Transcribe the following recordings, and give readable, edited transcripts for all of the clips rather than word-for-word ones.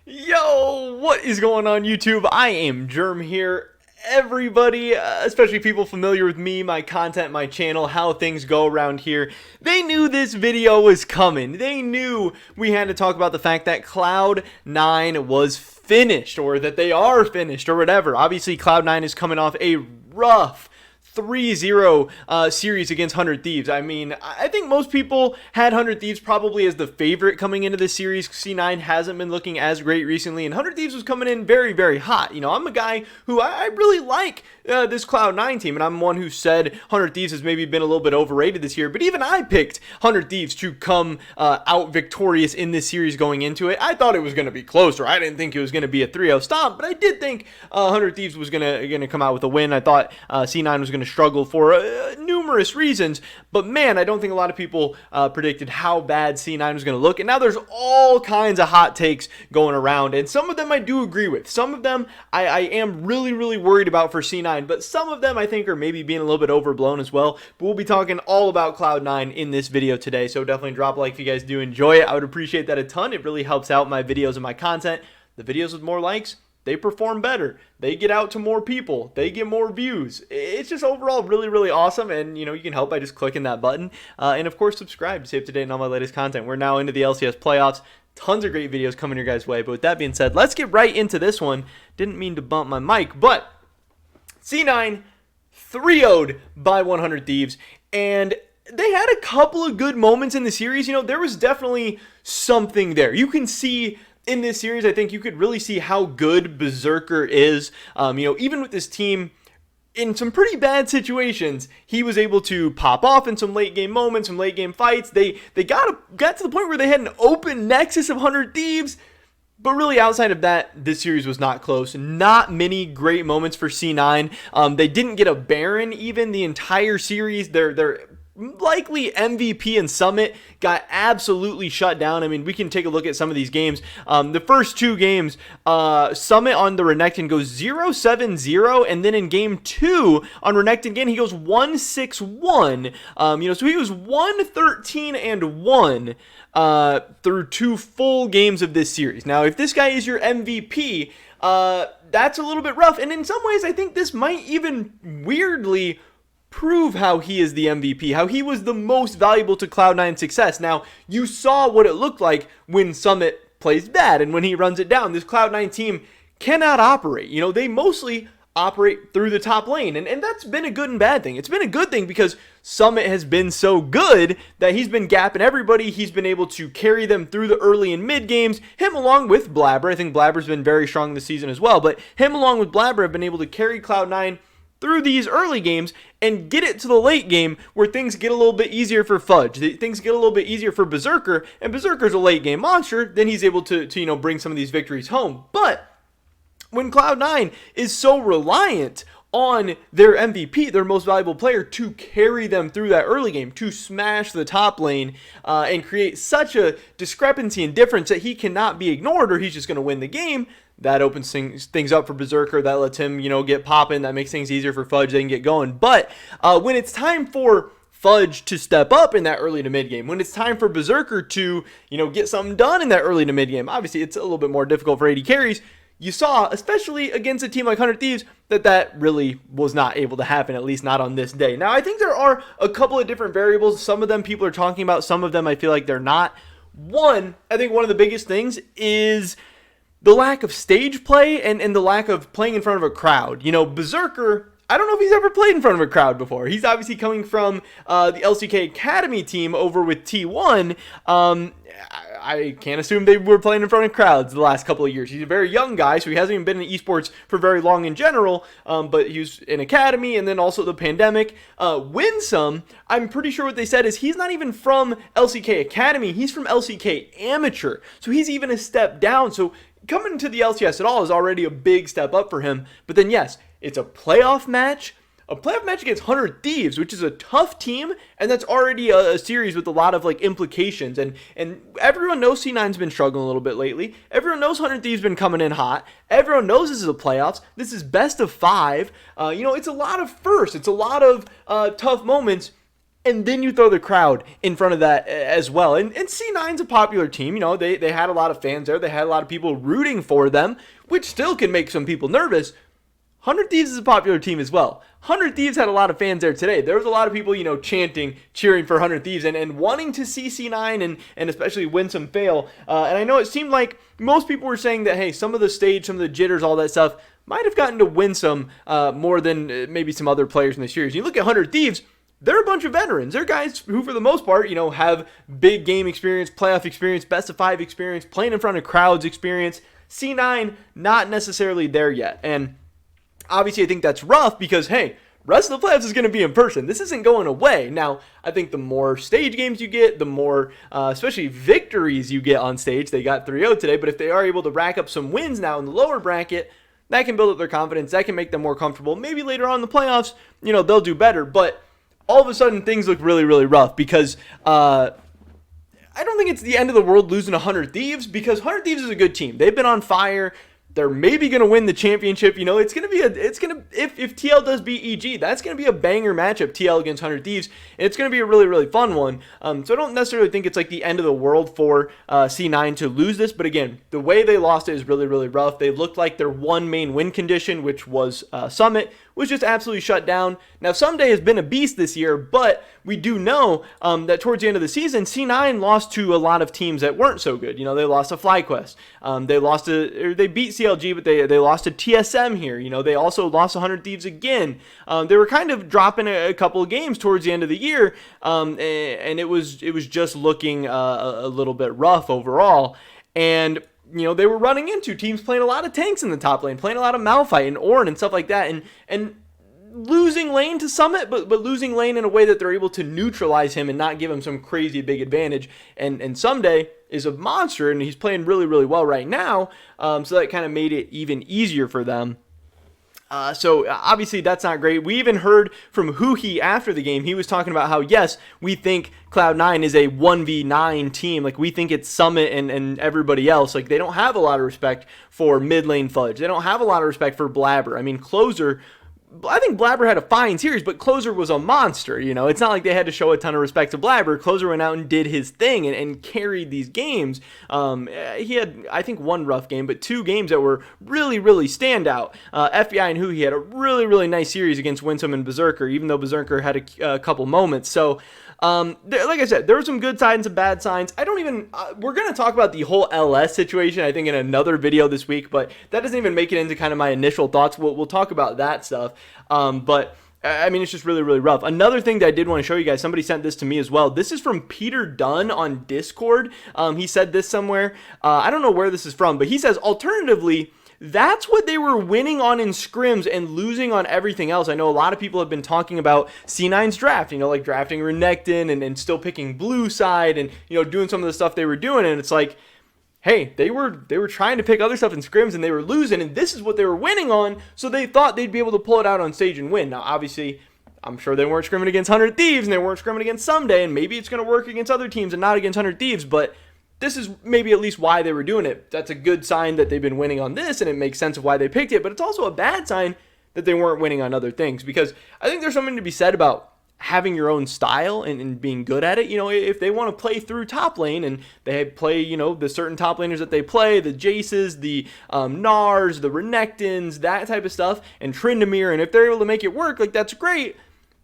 Yo, what is going on YouTube? I am Germ here. Everybody, especially people familiar with me, my content, my channel, how things go around here, they knew this video was coming. They knew we had to talk about the fact that Cloud9 was finished, or that they are finished, or whatever. Obviously, Cloud9 is coming off a rough 3-0 series against 100 Thieves. I mean, I think most people had 100 Thieves probably as the favorite coming into this series. C9 hasn't been looking as great recently, and 100 Thieves was coming in very, very hot. You know, I'm a guy who I really like this Cloud9 team, and I'm one who said 100 Thieves has maybe been a little bit overrated this year, but even I picked 100 Thieves to come out victorious in this series going into it. I thought it was going to be closer. I didn't think it was going to be a 3-0 stomp, but I did think 100 Thieves was going to come out with a win. I thought C9 was going to struggle for numerous reasons, but man, I don't think a lot of people predicted how bad C9 was going to look, and now there's all kinds of hot takes going around, and some of them I do agree with. Some of them I am really, really worried about for C9, but some of them I think are maybe being a little bit overblown as well. But we'll be talking all about Cloud9 in this video today, so definitely drop a like if you guys do enjoy it. I would appreciate that a ton. It really helps out my videos and my content. The videos with more likes, they perform better. They get out to more people. They get more views. It's just overall really, really awesome. And, you know, you can help by just clicking that button. And, of course, subscribe to stay up to date on all my latest content. We're now into the LCS playoffs. Tons of great videos coming your guys' way. But with that being said, let's get right into this one. Didn't mean to bump my mic, but C9 3-0'd by 100 Thieves. And they had a couple of good moments in the series. You know, there was definitely something there. You can see in this series, I think you could really see how good Berserker is. You know, even with this team in some pretty bad situations, he was able to pop off in some late game moments, some late game fights. They got to the point where they had an open nexus of 100 Thieves. But really, outside of that, this series was not close. Not many great moments for C9. They didn't get a Baron even the entire series. They're likely MVP and Summit got absolutely shut down. I mean, we can take a look at some of these games. The first two games, Summit on the Renekton goes 0-7-0, and then in game 2 on Renekton again, he goes 1-6-1. You know, so he was 1-13-1 through 2 full games of this series. Now, if this guy is your MVP, that's a little bit rough, and in some ways, I think this might even weirdly prove how he is the MVP, how he was the most valuable to Cloud9's success. Now, you saw what it looked like when Summit plays bad, and when he runs it down. This Cloud9 team cannot operate. You know, they mostly operate through the top lane, and that's been a good and bad thing. It's been a good thing because Summit has been so good that he's been gapping everybody. He's been able to carry them through the early and mid games. Him along with Blabber, I think Blabber's been very strong this season as well, but him along with Blabber have been able to carry Cloud9 through these early games and get it to the late game where things get a little bit easier for Fudge. Things get a little bit easier for Berserker, and Berserker's a late game monster. Then he's able to you know, bring some of these victories home. But when Cloud9 is so reliant on their MVP, their most valuable player, to carry them through that early game, to smash the top lane and create such a discrepancy and difference that he cannot be ignored or he's just going to win the game, that opens things up for Berserker. That lets him, you know, get popping. That makes things easier for Fudge. They can get going. But when it's time for Fudge to step up in that early to mid game, when it's time for Berserker to, you know, get something done in that early to mid game, obviously it's a little bit more difficult for AD carries. You saw, especially against a team like 100 Thieves, that really was not able to happen, at least not on this day. Now, I think there are a couple of different variables. Some of them people are talking about. Some of them I feel like they're not. I think one of the biggest things is the lack of stage play and the lack of playing in front of a crowd. You know, Berserker, I don't know if he's ever played in front of a crowd before. He's obviously coming from the LCK Academy team over with T1. I can't assume they were playing in front of crowds the last couple of years. He's a very young guy, so he hasn't even been in esports for very long in general, but he was in Academy and then also the pandemic. Winsome, I'm pretty sure what they said is he's not even from LCK Academy. He's from LCK Amateur, so he's even a step down. So coming to the LCS at all is already a big step up for him. But then, yes, it's a playoff match. A playoff match against 100 Thieves, which is a tough team, and that's already a series with a lot of like implications. And everyone knows C9's been struggling a little bit lately. Everyone knows 100 Thieves been coming in hot. Everyone knows this is a playoffs. This is best of 5. You know, it's a lot of firsts. It's a lot of tough moments. and then you throw the crowd in front of that as well. And C9's a popular team. You know, they had a lot of fans there. They had a lot of people rooting for them, which still can make some people nervous. 100 Thieves is a popular team as well. 100 Thieves had a lot of fans there today. There was a lot of people, you know, chanting, cheering for 100 Thieves and wanting to see C9 and especially Winsome fail. And I know it seemed like most people were saying that, hey, some of the stage, some of the jitters, all that stuff might have gotten to Winsome more than maybe some other players in the series. You look at 100 Thieves, they're a bunch of veterans. They're guys who, for the most part, you know, have big game experience, playoff experience, best of 5 experience, playing in front of crowds experience. C9, not necessarily there yet. And obviously, I think that's rough because, hey, rest of the playoffs is going to be in person. This isn't going away. Now, I think the more stage games you get, the more, especially victories you get on stage. They got 3-0 today, but if they are able to rack up some wins now in the lower bracket, that can build up their confidence. That can make them more comfortable. Maybe later on in the playoffs, you know, they'll do better. But all of a sudden, things look really, really rough because I don't think it's the end of the world losing 100 Thieves because 100 Thieves is a good team. They've been on fire. They're maybe going to win the championship. You know, if TL does beat EG, that's going to be a banger matchup, TL against 100 Thieves. And it's going to be a really, really fun one. So I don't necessarily think it's like the end of the world for C9 to lose this. But again, the way they lost it is really, really rough. They looked like their one main win condition, which was Summit, was just absolutely shut down. Now, Someday has been a beast this year, but we do know that towards the end of the season, C9 lost to a lot of teams that weren't so good. You know, they lost to FlyQuest. They beat CLG, but they lost to TSM here. You know, they also lost 100 Thieves again. They were kind of dropping a couple of games towards the end of the year, and it was just looking a little bit rough overall. And you know, they were running into teams playing a lot of tanks in the top lane, playing a lot of Malphite and Ornn and stuff like that, and losing lane to Summit, but losing lane in a way that they're able to neutralize him and not give him some crazy big advantage. And Someday is a monster, and he's playing really, really well right now, so that kind of made it even easier for them. So obviously that's not great. We even heard from Huhi after the game. He was talking about how, yes, we think Cloud9 is a 1v9 team. Like, we think it's Summit and everybody else. Like, they don't have a lot of respect for mid lane Fudge. They don't have a lot of respect for Blabber. I mean, Closer, I think Blabber had a fine series, but Closer was a monster. You know, it's not like they had to show a ton of respect to Blabber. Closer went out and did his thing and carried these games. He had, I think, one rough game, but 2 games that were really, really standout. FBI and Huhi had a really, really nice series against Winsome and Berserker, even though Berserker had a couple moments. So, like I said, there were some good signs and some bad signs. I don't even, we're going to talk about the whole LS situation, I think, in another video this week, but that doesn't even make it into kind of my initial thoughts. We'll talk about that stuff. But I mean, it's just really, really rough. Another thing that I did want to show you guys, somebody sent this to me as well. This is from Peter Dunn on Discord. He said this somewhere. I don't know where this is from, but he says, alternatively, that's what they were winning on in scrims and losing on everything else. I know a lot of people have been talking about C9's draft, you know, like drafting Renekton and still picking blue side and, you know, doing some of the stuff they were doing. And it's like, hey, they were trying to pick other stuff in scrims and they were losing, and this is what they were winning on, so they thought they'd be able to pull it out on stage and win. Now, obviously, I'm sure they weren't scrimming against 100 Thieves and they weren't scrimming against Someday, and maybe it's going to work against other teams and not against 100 Thieves, but this is maybe at least why they were doing it. That's a good sign that they've been winning on this, and it makes sense of why they picked it, but it's also a bad sign that they weren't winning on other things, because I think there's something to be said about having your own style and being good at it. You know, if they want to play through top lane and they play, you know, the certain top laners that they play, the Jaces, the Nars, the Renektons, that type of stuff, and Tryndamere, and if they're able to make it work, like, that's great.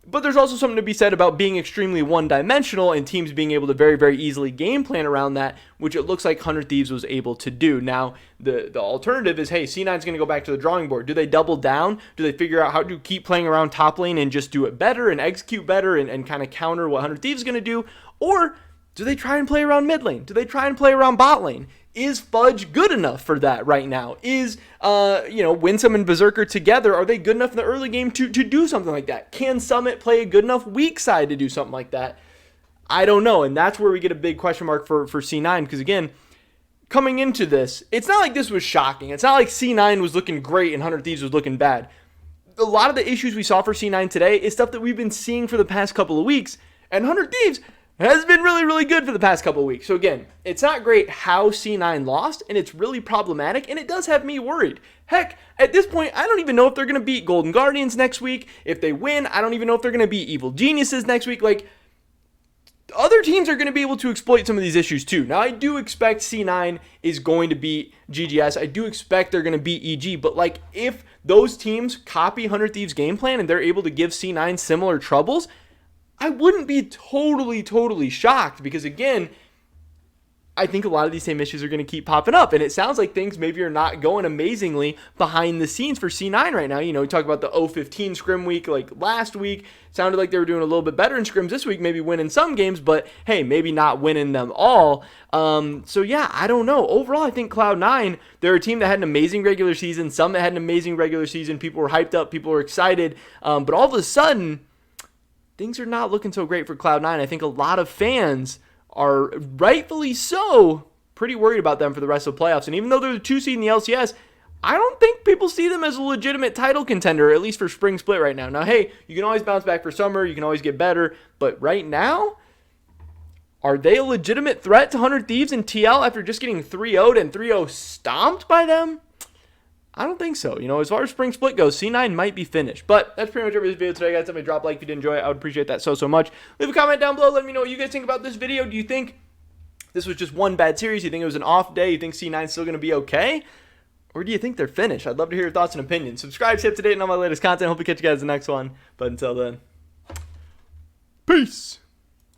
But there's also something to be said about being extremely one-dimensional and teams being able to very, very easily game plan around that, which it looks like 100 Thieves was able to do. Now, the alternative is, hey, C9's going to go back to the drawing board. Do they double down? Do they figure out how to keep playing around top lane and just do it better and execute better and kind of counter what 100 Thieves is going to do? Or do they try and play around mid lane? Do they try and play around bot lane? Is Fudge good enough for that right now? Is, Winsome and Berserker together, are they good enough in the early game to do something like that? Can Summit play a good enough weak side to do something like that? I don't know, and that's where we get a big question mark for C9, because again, coming into this, it's not like this was shocking. It's not like C9 was looking great and 100 Thieves was looking bad. A lot of the issues we saw for C9 today is stuff that we've been seeing for the past couple of weeks, and 100 Thieves has been really, really good for the past couple of weeks. So again, it's not great how C9 lost, and it's really problematic, and it does have me worried. Heck, at this point, I don't even know if they're going to beat Golden Guardians next week. If they win, I don't even know if they're going to beat Evil Geniuses next week. Like, other teams are going to be able to exploit some of these issues too. Now, I do expect C9 is going to beat GGS. I do expect they're going to beat EG. But, like, if those teams copy 100 Thieves' game plan and they're able to give C9 similar troubles, I wouldn't be totally shocked because, again, I think a lot of these same issues are going to keep popping up. And it sounds like things maybe are not going amazingly behind the scenes for C9 right now. You know, we talk about the 0-15 scrim week like last week. Sounded like they were doing a little bit better in scrims this week, maybe winning some games, but hey, maybe not winning them all. So yeah, I don't know. Overall, I think Cloud9, they're a team that had an amazing regular season. Some that had an amazing regular season. People were hyped up. People were excited. But all of a sudden, things are not looking so great for Cloud9. I think a lot of fans are rightfully so pretty worried about them for the rest of the playoffs. And even though they're the 2 seed in the LCS, I don't think people see them as a legitimate title contender, at least for spring split right now. Now, hey, you can always bounce back for summer. You can always get better. But right now, are they a legitimate threat to 100 Thieves and TL after just getting 3-0'd and 3-0 stomped by them? I don't think so. You know, as far as spring split goes, C9 might be finished. But that's pretty much it for this video today, guys. Somebody drop a like if you did enjoy it. I would appreciate that so much. Leave a comment down below. Let me know what you guys think about this video. Do you think this was just one bad series? Do you think it was an off day? You think C9 is still going to be okay? Or do you think they're finished? I'd love to hear your thoughts and opinions. Subscribe, stay up to date on all my latest content. Hope to catch you guys in the next one. But until then, peace.